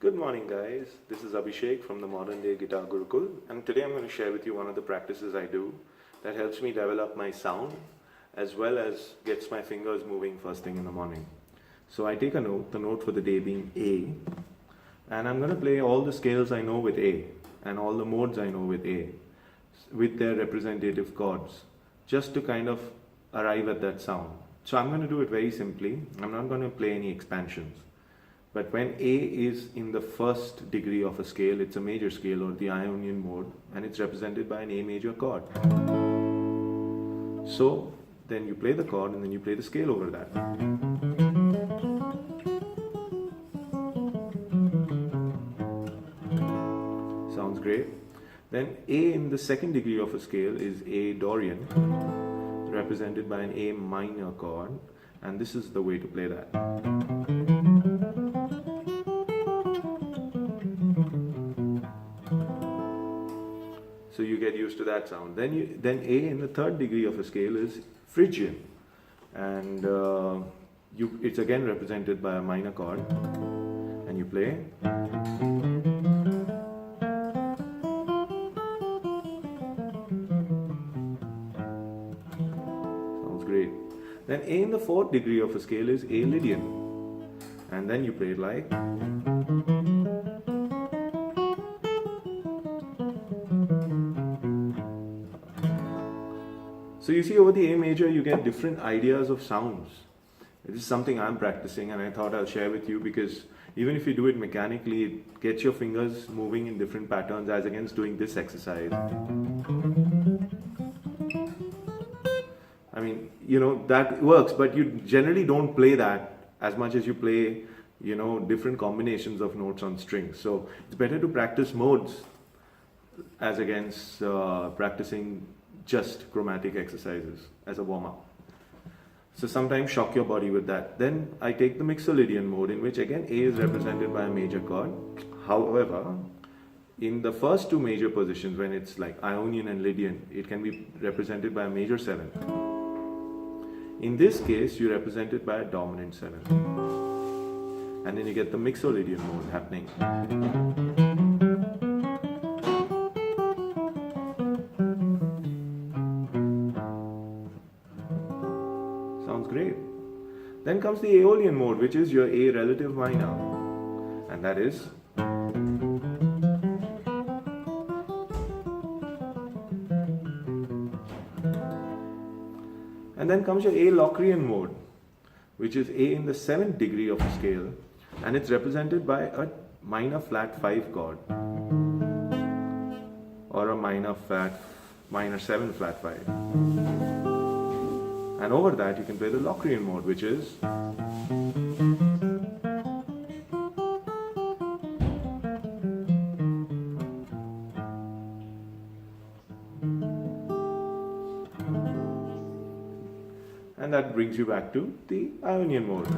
Good morning guys, this is Abhishek from the Modern Day Guitar Gurukul, and today I'm going to share with you one of the practices I do that helps me develop my sound as well as gets my fingers moving first thing in the morning. So I take a note, the note for the day being A, and I'm going to play all the scales I know with A and all the modes I know with A with their representative chords just to kind of arrive at that sound. So I'm going to do it very simply. I'm not going to play any expansions. But when A is in the first degree of a scale, it's a major scale or the Ionian mode, and it's represented by an A major chord. So then you play the chord and then you play the scale over that. Sounds great. Then A in the second degree of a scale is A Dorian, represented by an A minor chord, and this is the way to play that. So you get used to that sound. Then A in the third degree of a scale is Phrygian, and it's again represented by a minor chord, and you play. Sounds great. Then A in the fourth degree of a scale is A Lydian, and then you play it like. So you see, over the A major you get different ideas of sounds. This is something I'm practicing and I thought I'll share with you, because even if you do it mechanically, it gets your fingers moving in different patterns as against doing this exercise. I mean, that works, but you generally don't play that as much as you play, different combinations of notes on strings. So it's better to practice modes as against practicing just chromatic exercises as a warm-up. So sometimes shock your body with that. Then I take the Mixolydian mode, in which again A is represented by a major chord. However, in the first two major positions, when it's like Ionian and Lydian, it can be represented by a major seventh. In this case, you represent it by a dominant seventh. And then you get the Mixolydian mode happening. Sounds great. Then comes the Aeolian mode, which is your A relative minor, and that is. And then comes your A Locrian mode, which is A in the seventh degree of a scale, and it's represented by a minor flat 5 chord or a minor 7 flat 5. And over that you can play the Locrian mode, which is. And that brings you back to the Ionian mode.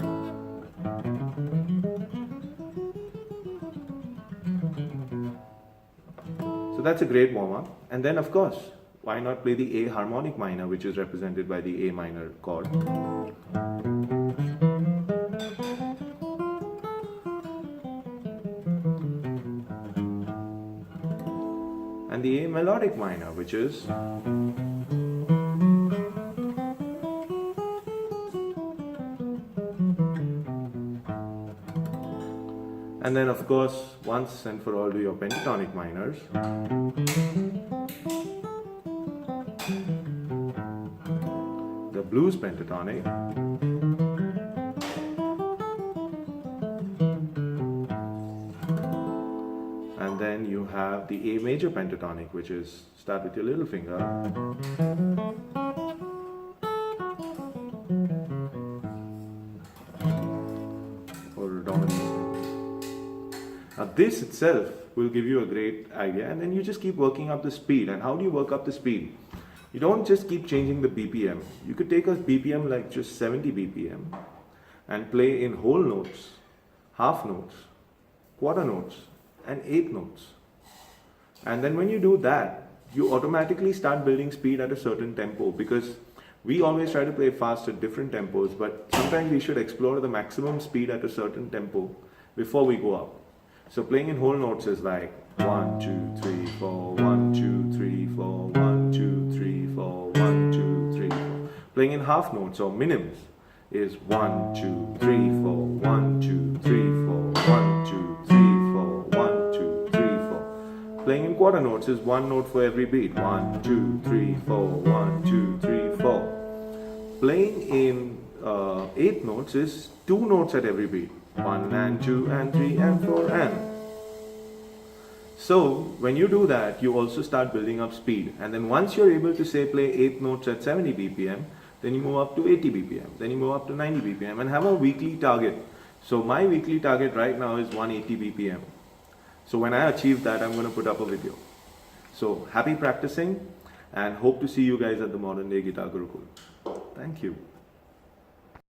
So that's a great warm-up. And then of course, why not play the A harmonic minor, which is represented by the A minor chord. And the A melodic minor, which is. And then of course, once and for all, do your pentatonic minors. The blues pentatonic. And then you have the A major pentatonic, which is start with your little finger. Or dominant. Now this itself will give you a great idea, and then you just keep working up the speed. And how do you work up the speed? You don't just keep changing the BPM. You could take a BPM like just 70 BPM and play in whole notes, half notes, quarter notes, and eighth notes. And then when you do that, you automatically start building speed at a certain tempo, because we always try to play fast at different tempos, but sometimes we should explore the maximum speed at a certain tempo before we go up. So playing in whole notes is like 1, 2, 3, 4, 1, 2, 3, 4, 1, 2, 3, 4, 1, 2, 3, 4. Playing in half notes or minims is 1, 2, 3, 4, 1, 2, 3, 4, 1, 2, 3, 4, 1, 2, 3, 4. Playing in quarter notes is one note for every beat. 1, 2, 3, 4, 1, 2, 3, 4. Playing in eighth notes is two notes at every beat. 1 and 2 and 3 and 4 and. So when you do that, you also start building up speed. And then once you're able to say play eighth notes at 70 BPM, then you move up to 80 BPM, then you move up to 90 BPM and have a weekly target. So my weekly target right now is 180 BPM. So when I achieve that, I'm going to put up a video. So happy practicing and hope to see you guys at the Modern Day Guitar Gurukul. Thank you.